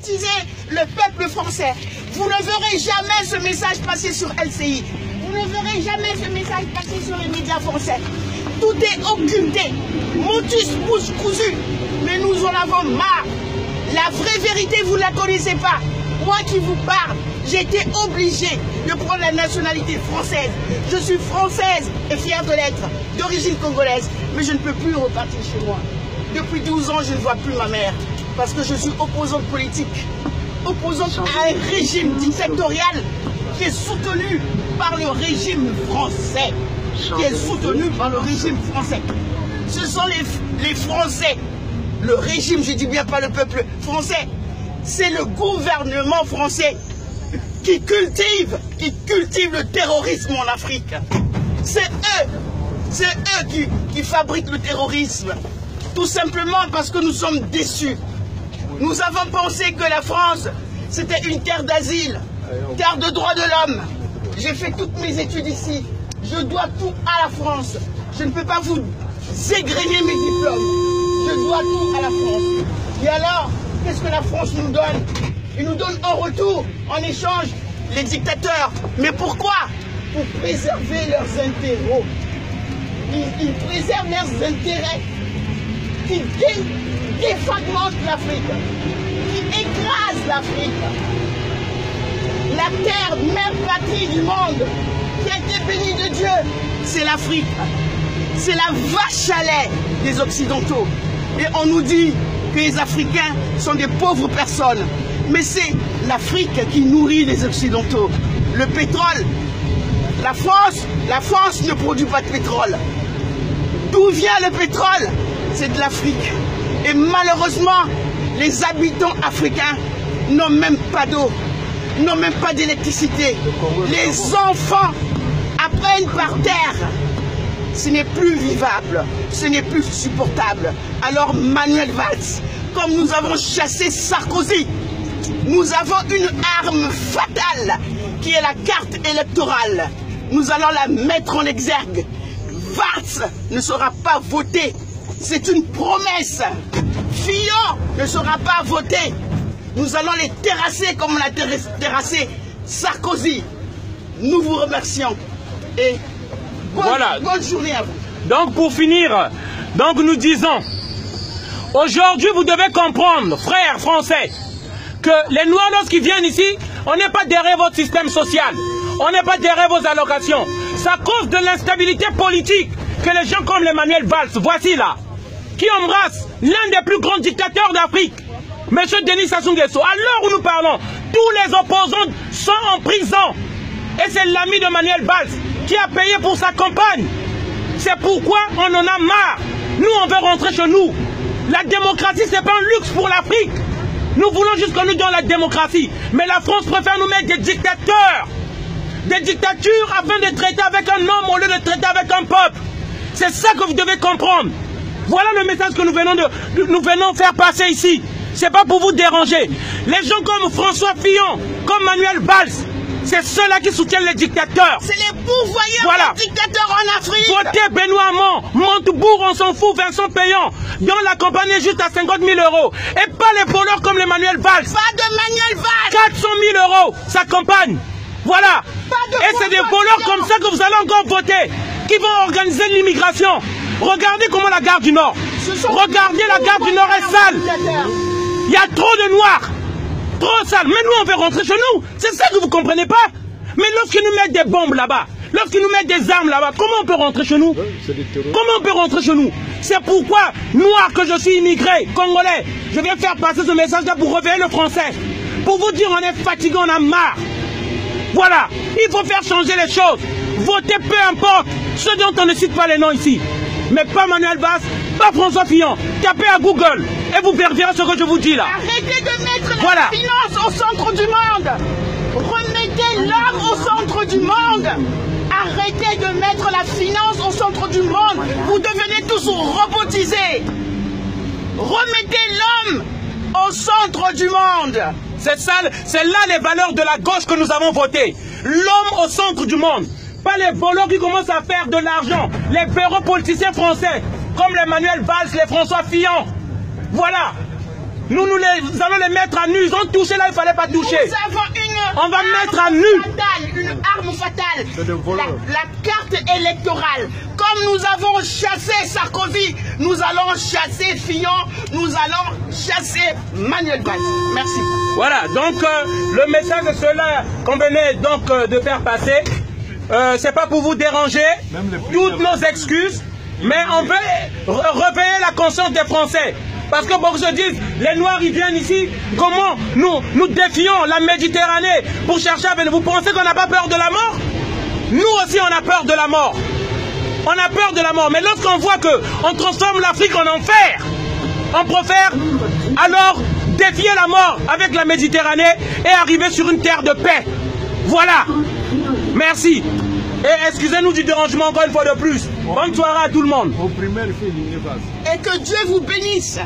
robotiser le peuple français. Vous ne verrez jamais ce message passer sur LCI. Vous ne verrez jamais ce message passer sur les médias français. Tout est occulté. Motus pousse cousu. Mais nous en avons marre. La vraie vérité, vous ne la connaissez pas. Moi qui vous parle, j'ai été obligée de prendre la nationalité française. Je suis française et fière de l'être, d'origine congolaise. Mais je ne peux plus repartir chez moi. Depuis 12 ans, je ne vois plus ma mère. Parce que je suis opposante politique. Opposante à un régime dictatorial qui est soutenu par le régime français. Qui est soutenu par le régime français. Ce sont les Français. Le régime, je dis bien pas le peuple français. C'est le gouvernement français qui cultive le terrorisme en Afrique. C'est eux qui fabriquent le terrorisme. Tout simplement parce que nous sommes déçus. Nous avons pensé que la France, c'était une terre d'asile, terre de droits de l'homme. J'ai fait toutes mes études ici. Je dois tout à la France. Je ne peux pas vous égrener mes diplômes. Je dois tout à la France. Et alors, qu'est-ce que la France nous donne? Ils nous donnent en retour, en échange, les dictateurs. Mais pourquoi? Pour préserver leurs intérêts. Ils préservent leurs intérêts qui défragmentent l'Afrique, qui écrasent l'Afrique. La terre, mère patrie du monde, qui a été bénie de Dieu, c'est l'Afrique. C'est la vache à lait des Occidentaux. Et on nous dit que les Africains sont des pauvres personnes. Mais c'est l'Afrique qui nourrit les Occidentaux. Le pétrole, la France ne produit pas de pétrole. D'où vient le pétrole? C'est de l'Afrique. Et malheureusement, les habitants africains n'ont même pas d'eau, n'ont même pas d'électricité. Les enfants apprennent par terre. Ce n'est plus vivable, ce n'est plus supportable. Alors Manuel Valls, comme nous avons chassé Sarkozy, nous avons une arme fatale qui est la carte électorale. Nous allons la mettre en exergue. Valls ne sera pas voté. C'est une promesse. Fillon ne sera pas voté. Nous allons les terrasser comme on a terrassé Sarkozy. Nous vous remercions. Et bonne journée à vous. Donc pour finir, nous disons, aujourd'hui vous devez comprendre, frères français, que les Noirs lorsqu'ils viennent ici, on n'est pas derrière votre système social, on n'est pas derrière vos allocations. C'est à cause de l'instabilité politique que les gens comme Emmanuel Valls, voici là, qui embrasse l'un des plus grands dictateurs d'Afrique, M. Denis Sassou Nguesso. À l'heure où nous parlons, tous les opposants sont en prison. Et c'est l'ami de Manuel Valls qui a payé pour sa campagne. C'est pourquoi on en a marre. Nous, on veut rentrer chez nous. La démocratie, c'est pas un luxe pour l'Afrique. Nous voulons juste qu'on nous donne la démocratie. Mais la France préfère nous mettre des dictateurs. Des dictatures afin de traiter avec un homme au lieu de traiter avec un peuple. C'est ça que vous devez comprendre. Voilà le message que nous venons faire passer ici. C'est pas pour vous déranger. Les gens comme François Fillon, comme Manuel Valls, c'est ceux-là qui soutiennent les dictateurs. C'est les pourvoyeurs des dictateurs en Afrique. Votez Benoît Hamon, Montebourg, on s'en fout, Vincent Payan, dont la campagne est juste à 50 000 €. Et pas les voleurs comme les Manuel Valls. Pas de Manuel Valls. 400 000 € sa campagne. Voilà. Et c'est des voleurs comme ça que vous allez encore voter, qui vont organiser l'immigration. Regardez comment la gare du Nord. Regardez, la gare du Nord est sale. Il y a trop de noirs. Trop sale. Mais nous, on veut rentrer chez nous. C'est ça que vous ne comprenez pas. Mais lorsqu'ils nous mettent des bombes là-bas, lorsqu'ils nous mettent des armes là-bas, comment on peut rentrer chez nous? Comment on peut rentrer chez nous? C'est pourquoi, noir que je suis immigré, congolais, je viens faire passer ce message-là pour réveiller le français. Pour vous dire, on est fatigué, on a marre. Voilà. Il faut faire changer les choses. Votez peu importe. Ceux dont on ne cite pas les noms ici. Mais pas Manuel Valls, pas François Fillon. Tapez à Google et vous verrez ce que je vous dis là. Arrêtez de mettre la finance au centre du monde. Remettez l'homme au centre du monde. Arrêtez de mettre la finance au centre du monde. Vous devenez tous robotisés. Remettez l'homme au centre du monde. C'est ça, c'est là les valeurs de la gauche que nous avons votées. L'homme au centre du monde. Pas les voleurs qui commencent à faire de l'argent. Les bureaux politiciens français, comme les Manuel Valls, les François Fillon. Voilà. nous allons les mettre à nu. Ils ont touché là, il ne fallait pas toucher. Nous avons on va mettre à nu. Une arme fatale. La carte électorale. Comme nous avons chassé Sarkozy, nous allons chasser Fillon, nous allons chasser Manuel Valls. Merci. Voilà, donc le message de cela qu'on venait donc de faire passer, c'est pas pour vous déranger, toutes nos excuses, mais on veut réveiller la conscience des Français. Parce que beaucoup se disent, les Noirs ils viennent ici, comment nous défions la Méditerranée pour chercher à venir. Vous pensez qu'on n'a pas peur de la mort? Nous aussi on a peur de la mort. On a peur de la mort, mais lorsqu'on voit qu'on transforme l'Afrique en enfer, on préfère alors défier la mort avec la Méditerranée et arriver sur une terre de paix. Voilà. Merci. Et excusez-nous du dérangement encore une fois de plus. Bonne soirée à tout le monde. Et que Dieu vous bénisse.